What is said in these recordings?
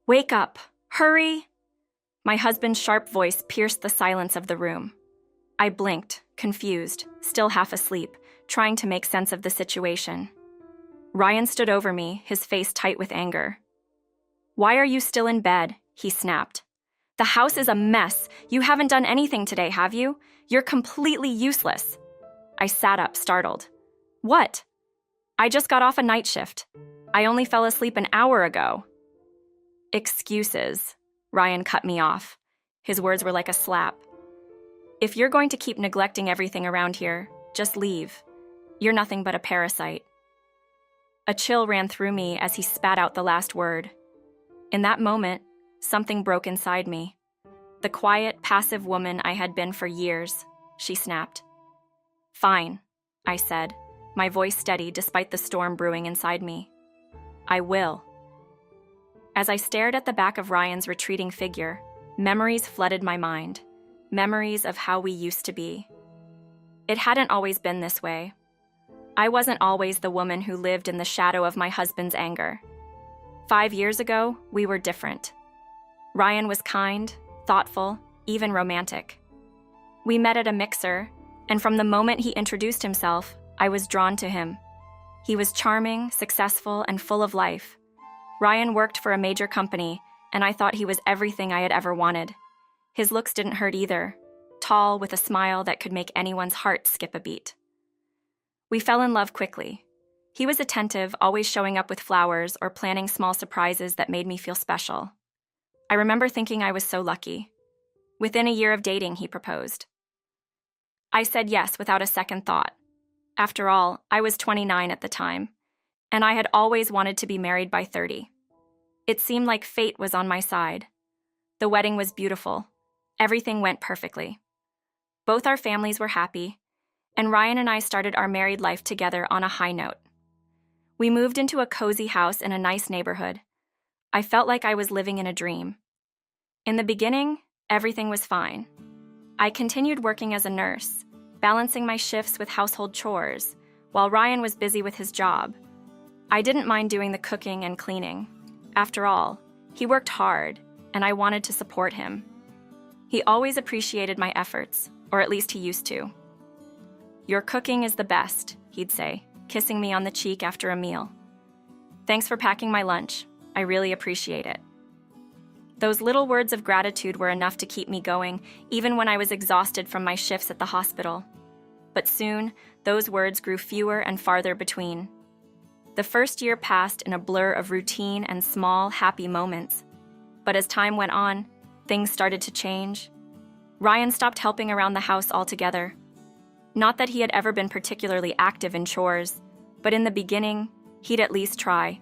Wake up! Hurry! My husband's sharp voice pierced the silence of the room. I blinked, confused, still half asleep, trying to make sense of the situation. Ryan stood over me, his face tight with anger. "Why are you still in bed?" he snapped. "The house is a mess. You haven't done anything today, have you? You're completely useless." I sat up, startled. "What?" "I just got off a night shift. I only fell asleep an hour ago." "Excuses," Ryan cut me off. His words were like a slap. "If you're going to keep neglecting everything around here, just leave. You're nothing but a parasite." A chill ran through me as he spat out the last word. In that moment, something broke inside me. The quiet, passive woman I had been for years, she snapped. "Fine," I said, my voice steady despite the storm brewing inside me. "I will." As I stared at the back of Ryan's retreating figure, memories flooded my mind. Memories of how we used to be. It hadn't always been this way. I wasn't always the woman who lived in the shadow of my husband's anger. 5 years ago, we were different. Ryan was kind, thoughtful, even romantic. We met at a mixer, and from the moment he introduced himself, I was drawn to him. He was charming, successful, and full of life. Ryan worked for a major company, and I thought he was everything I had ever wanted. His looks didn't hurt either, tall with a smile that could make anyone's heart skip a beat. We fell in love quickly. He was attentive, always showing up with flowers or planning small surprises that made me feel special. I remember thinking I was so lucky. Within a year of dating, he proposed. I said yes without a second thought. After all, I was 29 at the time, and I had always wanted to be married by 30. It seemed like fate was on my side. The wedding was beautiful. Everything went perfectly. Both our families were happy, and Ryan and I started our married life together on a high note. We moved into a cozy house in a nice neighborhood. I felt like I was living in a dream. In the beginning, everything was fine. I continued working as a nurse, balancing my shifts with household chores, while Ryan was busy with his job. I didn't mind doing the cooking and cleaning. After all, he worked hard, and I wanted to support him. He always appreciated my efforts, or at least he used to. "Your cooking is the best," he'd say, kissing me on the cheek after a meal. "Thanks for packing my lunch. I really appreciate it." Those little words of gratitude were enough to keep me going, even when I was exhausted from my shifts at the hospital. But soon, those words grew fewer and farther between. The first year passed in a blur of routine and small, happy moments. But as time went on, things started to change. Ryan stopped helping around the house altogether. Not that he had ever been particularly active in chores, but in the beginning, he'd at least try.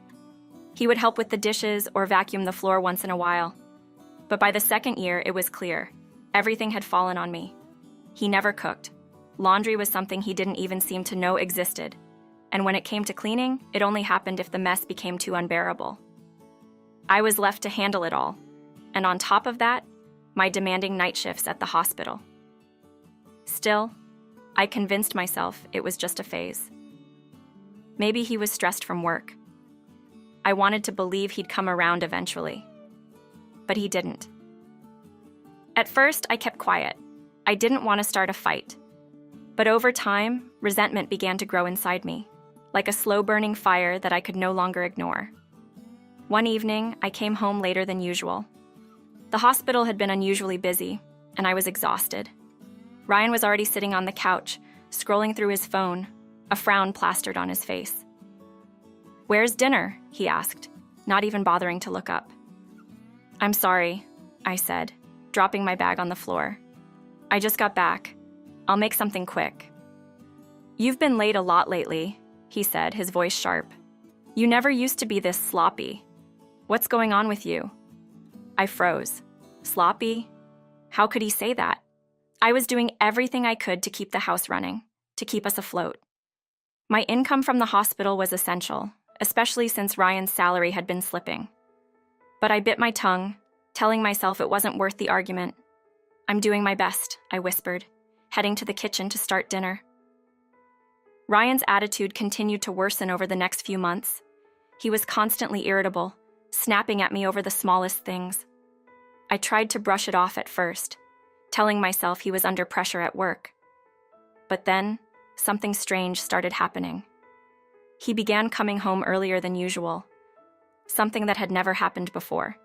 He would help with the dishes or vacuum the floor once in a while. But by the second year, it was clear. Everything had fallen on me. He never cooked. Laundry was something he didn't even seem to know existed. And when it came to cleaning, it only happened if the mess became too unbearable. I was left to handle it all. And on top of that, my demanding night shifts at the hospital. Still, I convinced myself it was just a phase. Maybe he was stressed from work. I wanted to believe he'd come around eventually. But he didn't. At first, I kept quiet. I didn't want to start a fight. But over time, resentment began to grow inside me, like a slow-burning fire that I could no longer ignore. One evening, I came home later than usual. The hospital had been unusually busy, and I was exhausted. Ryan was already sitting on the couch, scrolling through his phone, a frown plastered on his face. "Where's dinner?" he asked, not even bothering to look up. "I'm sorry," I said, dropping my bag on the floor. "I just got back. I'll make something quick." "You've been late a lot lately," he said, his voice sharp. "You never used to be this sloppy. What's going on with you?" I froze. Sloppy? How could he say that? I was doing everything I could to keep the house running, to keep us afloat. My income from the hospital was essential, especially since Ryan's salary had been slipping. But I bit my tongue, telling myself it wasn't worth the argument. "I'm doing my best," I whispered, heading to the kitchen to start dinner. Ryan's attitude continued to worsen over the next few months. He was constantly irritable, snapping at me over the smallest things. I tried to brush it off at first, telling myself he was under pressure at work. But then, something strange started happening. He began coming home earlier than usual, something that had never happened before.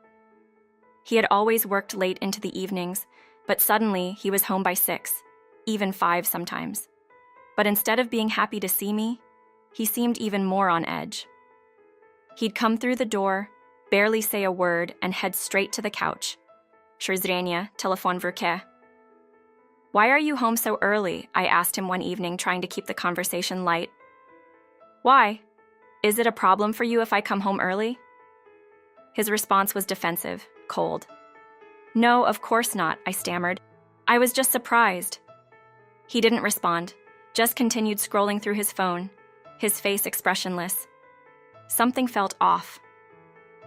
He had always worked late into the evenings, but suddenly he was home by 6, even 5 sometimes. But instead of being happy to see me, he seemed even more on edge. He'd come through the door, barely say a word, and head straight to the couch. Zrenia, telefon v ruke. Why are you home so early? I asked him one evening, trying to keep the conversation light. Why? Is it a problem for you if I come home early? His response was defensive, cold. No, of course not, I stammered. I was just surprised. He didn't respond, just continued scrolling through his phone, his face expressionless. Something felt off.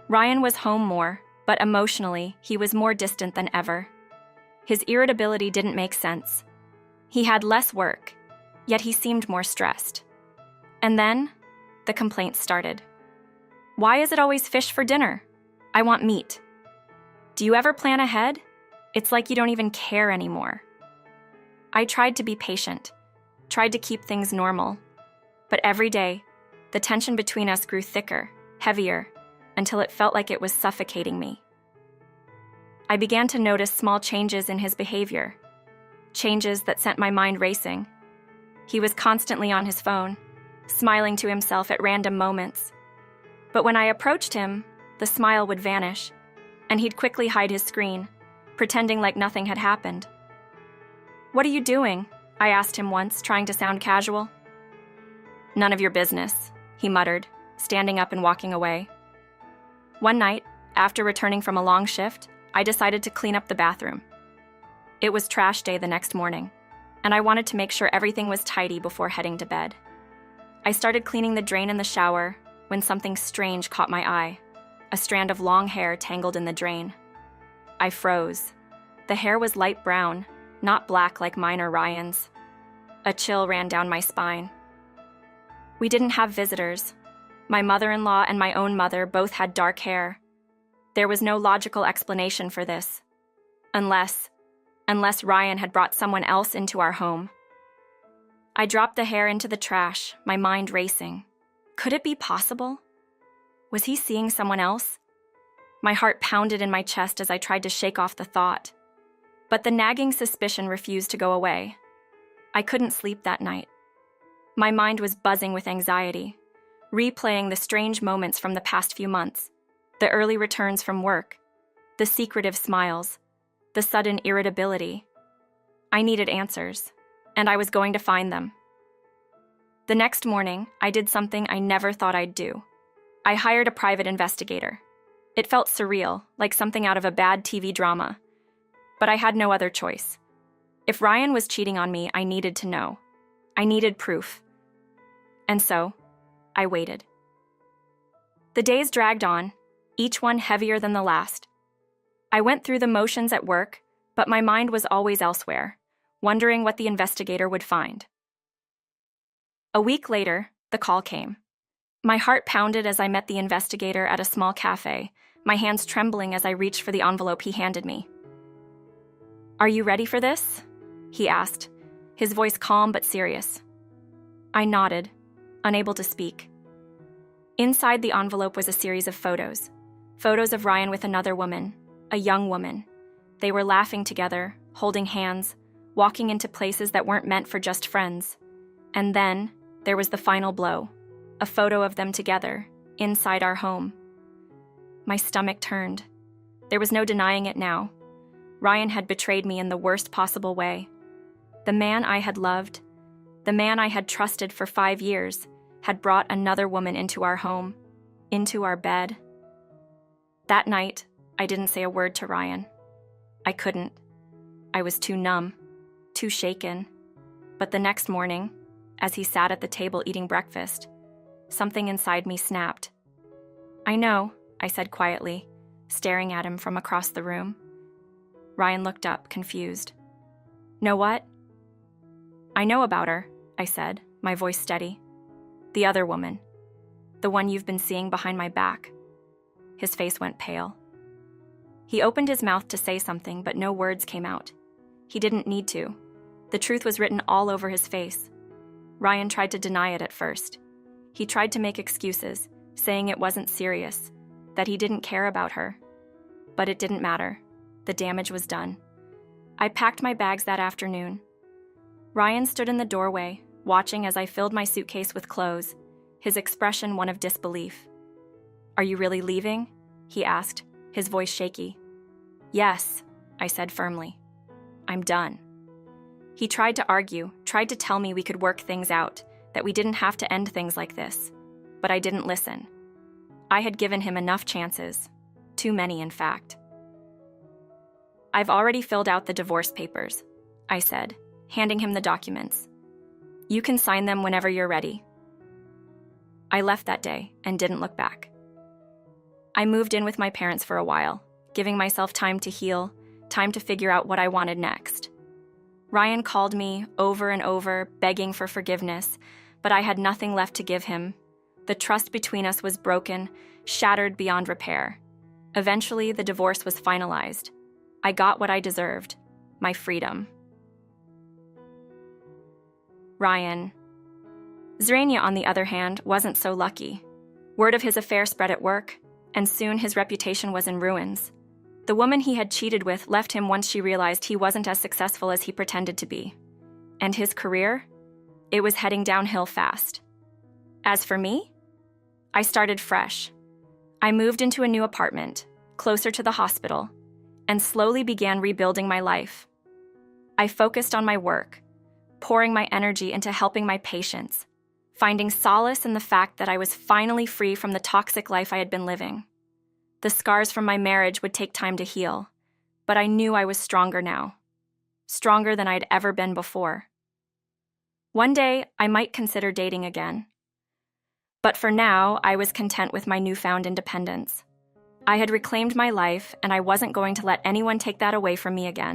Ryan was home more, but emotionally, he was more distant than ever. His irritability didn't make sense. He had less work, yet he seemed more stressed. And then, the complaints started. Why is it always fish for dinner? I want meat. Do you ever plan ahead? It's like you don't even care anymore. I tried to be patient, tried to keep things normal, but every day, the tension between us grew thicker, heavier, until it felt like it was suffocating me. I began to notice small changes in his behavior, changes that sent my mind racing. He was constantly on his phone, smiling to himself at random moments. But when I approached him, the smile would vanish, and he'd quickly hide his screen, pretending like nothing had happened. What are you doing? I asked him once, trying to sound casual. None of your business, he muttered, standing up and walking away. One night, after returning from a long shift, I decided to clean up the bathroom. It was trash day the next morning, and I wanted to make sure everything was tidy before heading to bed. I started cleaning the drain in the shower when something strange caught my eye, a strand of long hair tangled in the drain. I froze. The hair was light brown, not black like mine or Ryan's. A chill ran down my spine. We didn't have visitors. My mother-in-law and my own mother both had dark hair. There was no logical explanation for this. Unless Ryan had brought someone else into our home. I dropped the hair into the trash, my mind racing. Could it be possible? Was he seeing someone else? My heart pounded in my chest as I tried to shake off the thought. But the nagging suspicion refused to go away. I couldn't sleep that night. My mind was buzzing with anxiety, replaying the strange moments from the past few months, the early returns from work, the secretive smiles, the sudden irritability. I needed answers, and I was going to find them. The next morning, I did something I never thought I'd do. I hired a private investigator. It felt surreal, like something out of a bad TV drama. But I had no other choice. If Ryan was cheating on me, I needed to know. I needed proof. And so, I waited. The days dragged on, each one heavier than the last. I went through the motions at work, but my mind was always elsewhere, wondering what the investigator would find. A week later, the call came. My heart pounded as I met the investigator at a small cafe, my hands trembling as I reached for the envelope he handed me. "Are you ready for this?" he asked, his voice calm but serious. I nodded, unable to speak. Inside the envelope was a series of photos of Ryan with another woman, a young woman. They were laughing together, holding hands, walking into places that weren't meant for just friends. And then, there was the final blow, a photo of them together, inside our home. My stomach turned. There was no denying it now. Ryan had betrayed me in the worst possible way. The man I had loved, the man I had trusted for 5 years, had brought another woman into our home, into our bed. That night, I didn't say a word to Ryan. I couldn't. I was too numb, too shaken. But the next morning, as he sat at the table eating breakfast, something inside me snapped. "I know," I said quietly, staring at him from across the room. Ryan looked up, confused. "Know what?" "I know about her," I said, my voice steady. "The other woman. The one you've been seeing behind my back." His face went pale. He opened his mouth to say something, but no words came out. He didn't need to. The truth was written all over his face. Ryan tried to deny it at first. He tried to make excuses, saying it wasn't serious, that he didn't care about her. But it didn't matter. The damage was done. I packed my bags that afternoon. Ryan stood in the doorway, watching as I filled my suitcase with clothes, his expression one of disbelief. "Are you really leaving?" he asked, his voice shaky. "Yes," I said firmly. "I'm done." He tried to argue, tried to tell me we could work things out, that we didn't have to end things like this. But I didn't listen. I had given him enough chances. Too many, in fact. "I've already filled out the divorce papers," I said, handing him the documents. "You can sign them whenever you're ready." I left that day and didn't look back. I moved in with my parents for a while, giving myself time to heal, time to figure out what I wanted next. Ryan called me over and over, begging for forgiveness, but I had nothing left to give him. The trust between us was broken, shattered beyond repair. Eventually, the divorce was finalized. I got what I deserved, my freedom. Ryan. Zrania, on the other hand, wasn't so lucky. Word of his affair spread at work, and soon his reputation was in ruins. The woman he had cheated with left him once she realized he wasn't as successful as he pretended to be. And his career? It was heading downhill fast. As for me? I started fresh. I moved into a new apartment, closer to the hospital, and slowly began rebuilding my life. I focused on my work, pouring my energy into helping my patients, finding solace in the fact that I was finally free from the toxic life I had been living. The scars from my marriage would take time to heal, but I knew I was stronger now, stronger than I'd ever been before. One day, I might consider dating again. But for now, I was content with my newfound independence. I had reclaimed my life, and I wasn't going to let anyone take that away from me again.